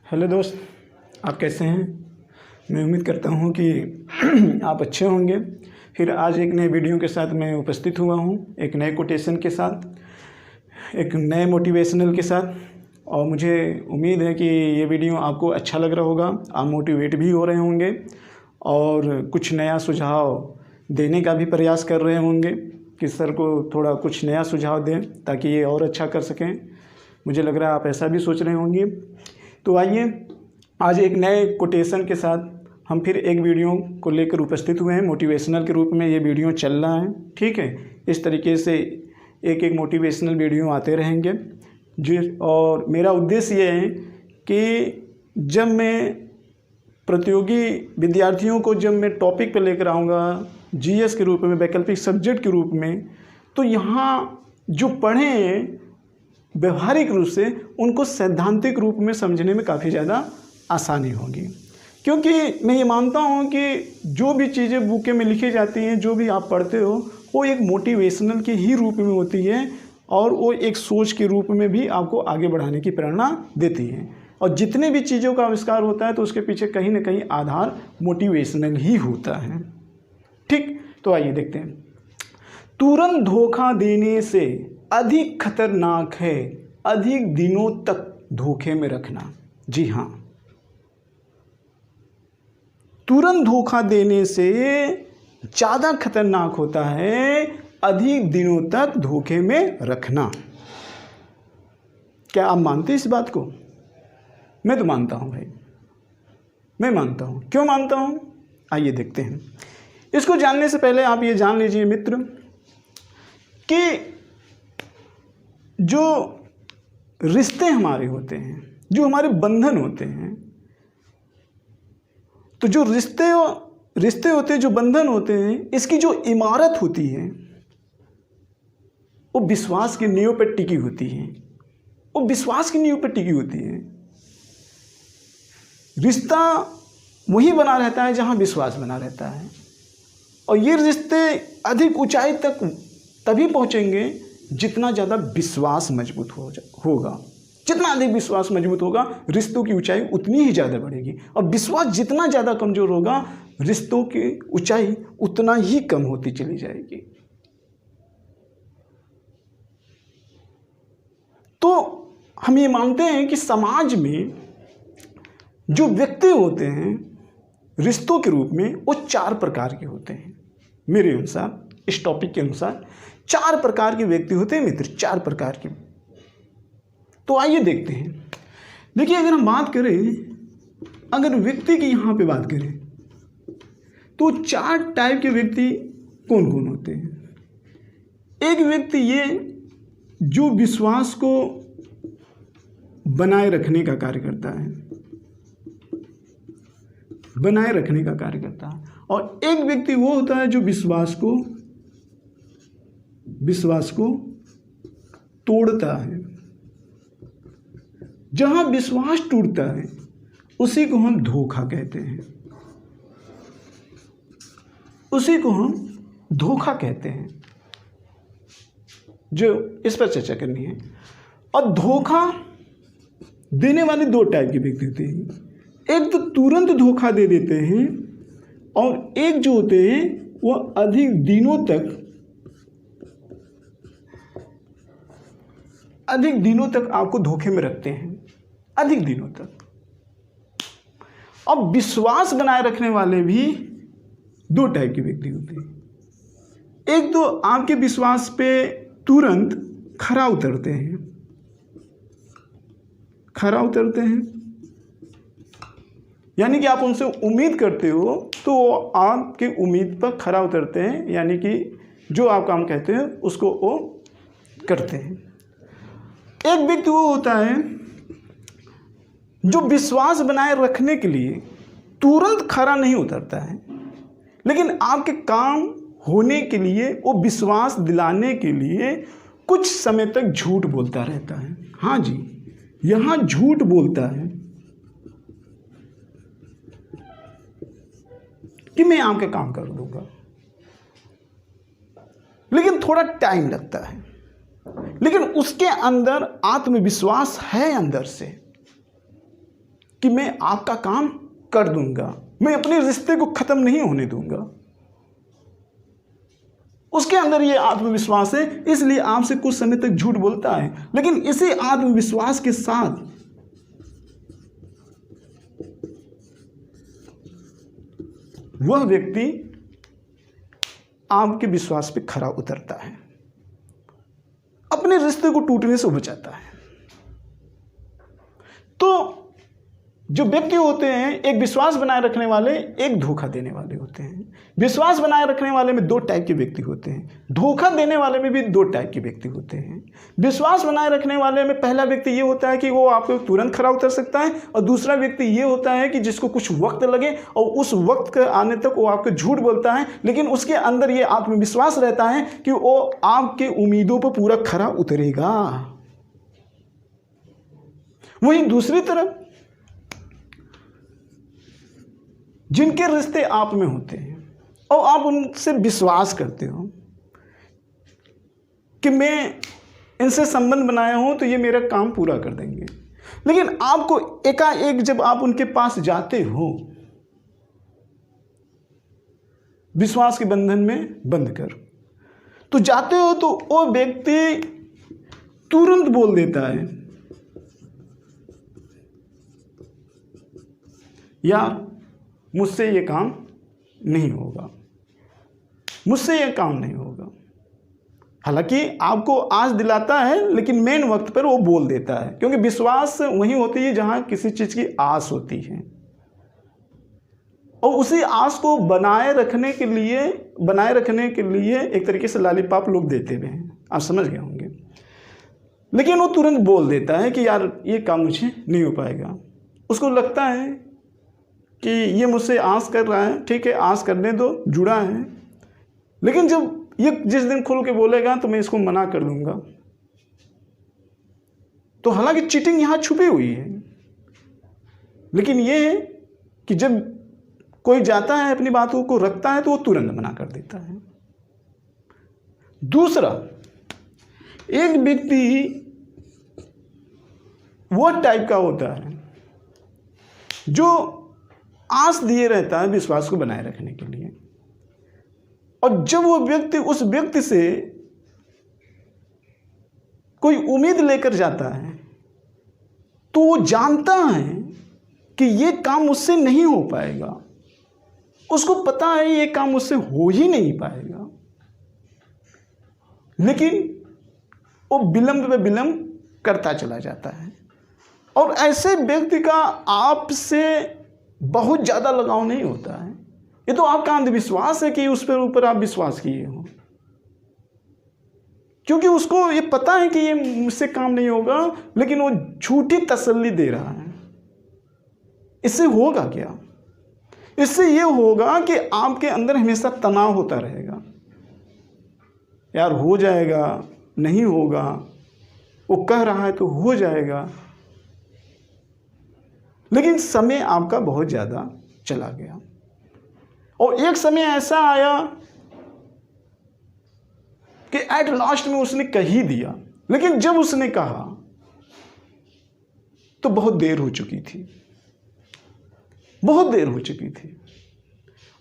Hello दोस्त, आप कैसे हैं। मैं उम्मीद करता हूं कि आप अच्छे होंगे। फिर आज एक नए वीडियो के साथ मैं उपस्थित हुआ हूं, एक नए कोटेशन के साथ, एक नए मोटिवेशनल के साथ। और मुझे उम्मीद है कि ये वीडियो आपको अच्छा लग रहा होगा, आप मोटिवेट भी हो रहे होंगे और कुछ नया सुझाव देने का भी प्रयास कर रहे होंगे कि सर को थोड़ा कुछ नया सुझाव दें ताकि ये और अच्छा कर सकें। मुझे लग रहा है आप ऐसा भी सोच रहे होंगे। तो आइए आज एक नए कोटेशन के साथ हम फिर एक वीडियो को लेकर उपस्थित हुए हैं। मोटिवेशनल के रूप में ये वीडियो चल रहा है, ठीक है। इस तरीके से एक एक मोटिवेशनल वीडियो आते रहेंगे जी। और मेरा उद्देश्य ये है कि जब मैं प्रतियोगी विद्यार्थियों को जब मैं टॉपिक पर लेकर आऊँगा जीएस के रूप में, वैकल्पिक सब्जेक्ट के रूप में, तो यहाँ जो पढ़ें व्यवहारिक रूप से उनको सैद्धांतिक रूप में समझने में काफ़ी ज़्यादा आसानी होगी। क्योंकि मैं ये मानता हूँ कि जो भी चीज़ें बुक में लिखी जाती हैं, जो भी आप पढ़ते हो, वो एक मोटिवेशनल के ही रूप में होती है और वो एक सोच के रूप में भी आपको आगे बढ़ाने की प्रेरणा देती है। और जितने भी चीज़ों का आविष्कार होता है तो उसके पीछे कहीं ना कहीं आधार मोटिवेशनल ही होता है, ठीक। तो आइए देखते हैं। तुरंत धोखा देने से अधिक खतरनाक है अधिक दिनों तक धोखे में रखना। जी हाँ, तुरंत धोखा देने से ज़्यादा खतरनाक होता है अधिक दिनों तक धोखे में रखना। क्या आप मानते हैं इस बात को? मैं तो मानता हूं भाई, मैं मानता हूं। क्यों मानता हूं, आइए देखते हैं। इसको जानने से पहले आप ये जान लीजिए मित्र कि जो रिश्ते हमारे होते हैं, जो हमारे बंधन होते हैं, तो जो रिश्ते होते हैं, जो बंधन होते हैं, इसकी जो इमारत होती है वो विश्वास की नींव पर टिकी होती है। वो विश्वास की नींव पर टिकी होती है। रिश्ता वही बना रहता है जहां विश्वास बना रहता है। और ये रिश्ते अधिक ऊंचाई तक तभी पहुंचेंगे जितना ज़्यादा विश्वास मजबूत होगा। जितना अधिक विश्वास मजबूत होगा, रिश्तों की ऊंचाई उतनी ही ज़्यादा बढ़ेगी। और विश्वास जितना ज़्यादा कमज़ोर होगा, रिश्तों की ऊंचाई उतना ही कम होती चली जाएगी। तो हम ये मानते हैं कि समाज में जो व्यक्ति होते हैं रिश्तों के रूप में, वो 4 प्रकार के होते हैं। मेरे अनुसार, इस टॉपिक के अनुसार 4 प्रकार के व्यक्ति होते हैं मित्र, 4 प्रकार के। तो आइए देखते हैं। देखिए, अगर हम बात करें, अगर व्यक्ति की यहाँ पे बात करें तो 4 टाइप के व्यक्ति कौन कौन होते हैं। एक व्यक्ति ये जो विश्वास को बनाए रखने का कार्य करता है, बनाए रखने का कार्य करता है। और एक व्यक्ति वो होता है जो विश्वास को तोड़ता है। जहां विश्वास टूटता है उसी को हम धोखा कहते हैं, उसी को हम धोखा कहते हैं, जो इस पर चर्चा करनी है। और धोखा देने वाले 2 टाइप के व्यक्ति होते हैं। एक तो तुरंत धोखा दे देते हैं और एक जो होते हैं वो अधिक दिनों तक आपको धोखे में रखते हैं, अधिक दिनों तक। अब विश्वास बनाए रखने वाले भी 2 टाइप के व्यक्ति होते हैं। एक तो आपके विश्वास पे तुरंत खरा उतरते हैं, यानी कि आप उनसे उम्मीद करते हो तो वो आपकी उम्मीद पर खरा उतरते हैं, यानी कि जो आप काम कहते हैं उसको वो करते हैं। एक व्यक्ति वो होता है जो विश्वास बनाए रखने के लिए तुरंत खरा नहीं उतरता है, लेकिन आपके काम होने के लिए, वो विश्वास दिलाने के लिए कुछ समय तक झूठ बोलता रहता है। हाँ जी, यहाँ झूठ बोलता है कि मैं आपका काम कर दूंगा, लेकिन थोड़ा टाइम लगता है। लेकिन उसके अंदर आत्मविश्वास है अंदर से कि मैं आपका काम कर दूंगा, मैं अपने रिश्ते को खत्म नहीं होने दूंगा। उसके अंदर ये आत्मविश्वास है, इसलिए आपसे कुछ समय तक झूठ बोलता है। लेकिन इसी आत्मविश्वास के साथ वह व्यक्ति आपके विश्वास पे खरा उतरता है, अपने रिश्ते को टूटने से बचाता है। तो जो व्यक्ति होते हैं, एक विश्वास बनाए रखने वाले, एक धोखा देने वाले होते हैं। विश्वास बनाए रखने वाले में दो टाइप के व्यक्ति होते हैं, धोखा देने वाले में भी दो टाइप के व्यक्ति होते हैं। विश्वास बनाए रखने वाले में पहला व्यक्ति ये होता है कि वो आपको तुरंत खरा उतर सकता है, और दूसरा व्यक्ति ये होता है कि जिसको कुछ वक्त लगे और उस वक्त के आने तक वो आपको झूठ बोलता है, लेकिन उसके अंदर ये आत्मविश्वास रहता है कि वो आपके उम्मीदों पर पूरा खरा उतरेगा। वहीं दूसरी तरफ जिनके रिश्ते आप में होते हैं और आप उनसे विश्वास करते हो कि मैं इनसे संबंध बनाया हूं तो ये मेरा काम पूरा कर देंगे, लेकिन आपको एकाएक जब आप उनके पास जाते हो विश्वास के बंधन में बंध कर, तो जाते हो तो वो व्यक्ति तुरंत बोल देता है, यार मुझसे ये काम नहीं होगा, मुझसे ये काम नहीं होगा। हालांकि आपको आज दिलाता है, लेकिन मेन वक्त पर वो बोल देता है, क्योंकि विश्वास वहीं होती है जहां किसी चीज़ की आस होती है, और उसी आस को बनाए रखने के लिए एक तरीके से लॉलीपॉप लोग देते हुए हैं, आप समझ गए होंगे। लेकिन वो तुरंत बोल देता है कि यार ये काम मुझे नहीं हो पाएगा। उसको लगता है कि ये मुझसे आस कर रहा है, ठीक है आस करने दो, जुड़ा है, लेकिन जब ये जिस दिन खुल के बोलेगा तो मैं इसको मना कर दूंगा। तो हालांकि चीटिंग यहां छुपी हुई है, लेकिन ये है कि जब कोई जाता है अपनी बातों को रखता है तो वो तुरंत मना कर देता है। दूसरा, एक व्यक्ति वो टाइप का होता है जो आस दिए रहता है विश्वास को बनाए रखने के लिए, और जब वो व्यक्ति उस व्यक्ति से कोई उम्मीद लेकर जाता है तो वो जानता है कि ये काम मुझसे नहीं हो पाएगा, उसको पता है ये काम मुझसे हो ही नहीं पाएगा, लेकिन वो विलंब में विलंब करता चला जाता है। और ऐसे व्यक्ति का आपसे बहुत ज़्यादा लगाव नहीं होता है, ये तो आपका अंधविश्वास है कि उस पर ऊपर आप विश्वास किए हो, क्योंकि उसको ये पता है कि ये मुझसे काम नहीं होगा, लेकिन वो झूठी तसल्ली दे रहा है। इससे होगा क्या? इससे ये होगा कि आपके अंदर हमेशा तनाव होता रहेगा, यार हो जाएगा, नहीं होगा, वो कह रहा है तो हो जाएगा, लेकिन समय आपका बहुत ज़्यादा चला गया। और एक समय ऐसा आया कि एट लास्ट में उसने कह ही दिया, लेकिन जब उसने कहा तो बहुत देर हो चुकी थी, बहुत देर हो चुकी थी।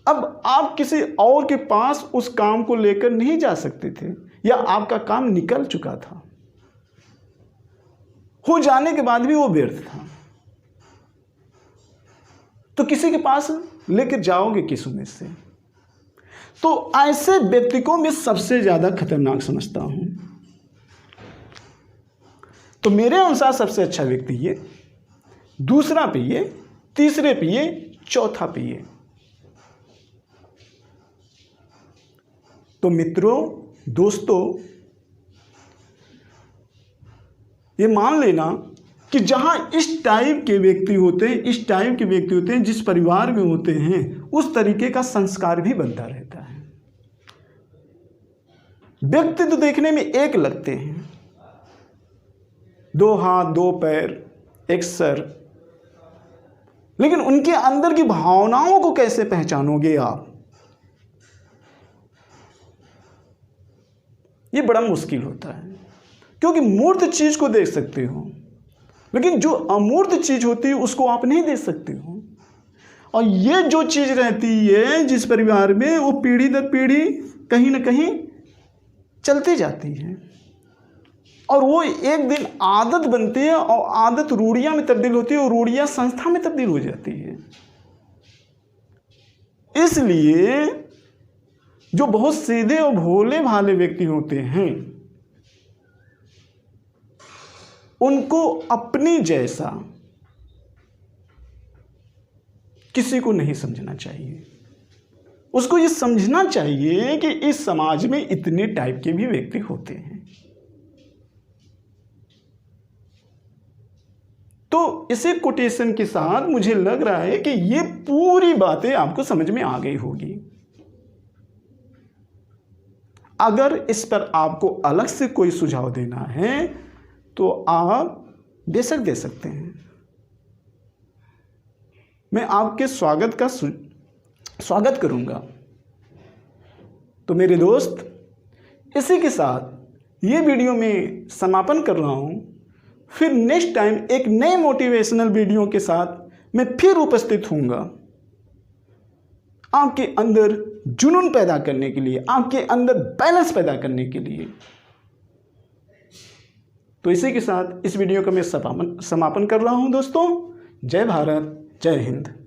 अब आप किसी और के पास उस काम को लेकर नहीं जा सकते थे, या आपका काम निकल चुका था, हो जाने के बाद भी वो व्यर्थ था। तो किसी के पास लेकर जाओगे किस उम्मीद से? तो ऐसे व्यक्ति को मैं सबसे ज्यादा खतरनाक समझता हूं। तो मेरे अनुसार सबसे अच्छा व्यक्ति ये, दूसरा पे ये, तीसरे पे ये, चौथा पे ये। तो मित्रों, दोस्तों, ये मान लेना कि जहां इस टाइप के व्यक्ति होते हैं, जिस परिवार में होते हैं, उस तरीके का संस्कार भी बनता रहता है। व्यक्ति तो देखने में एक लगते हैं, 2 हाथ 2 पैर एक सर, लेकिन उनके अंदर की भावनाओं को कैसे पहचानोगे आप? ये बड़ा मुश्किल होता है, क्योंकि मूर्त चीज को देख सकते हो, लेकिन जो अमूर्त चीज़ होती है उसको आप नहीं दे सकते हो। और ये जो चीज़ रहती है जिस परिवार में, वो पीढ़ी दर पीढ़ी कहीं ना कहीं चलती जाती है और वो एक दिन आदत बनती है और आदत रूढ़ियाँ में तब्दील होती है और रूढ़ियाँ संस्था में तब्दील हो जाती है। इसलिए जो बहुत सीधे और भोले भाले व्यक्ति होते हैं उनको अपनी जैसा किसी को नहीं समझना चाहिए। उसको ये समझना चाहिए कि इस समाज में इतने टाइप के भी व्यक्ति होते हैं। तो इसी कोटेशन के साथ मुझे लग रहा है कि ये पूरी बातें आपको समझ में आ गई होगी। अगर इस पर आपको अलग से कोई सुझाव देना है तो आप बेशक दे सकते हैं। मैं आपके स्वागत करूंगा। तो मेरे दोस्त, इसी के साथ ये वीडियो में समापन कर रहा हूं। फिर नेक्स्ट टाइम एक नए मोटिवेशनल वीडियो के साथ मैं फिर उपस्थित होऊंगा, आपके अंदर जुनून पैदा करने के लिए, आपके अंदर बैलेंस पैदा करने के लिए। तो इसी के साथ इस वीडियो का मैं समापन कर रहा हूं दोस्तों। जय भारत, जय हिंद।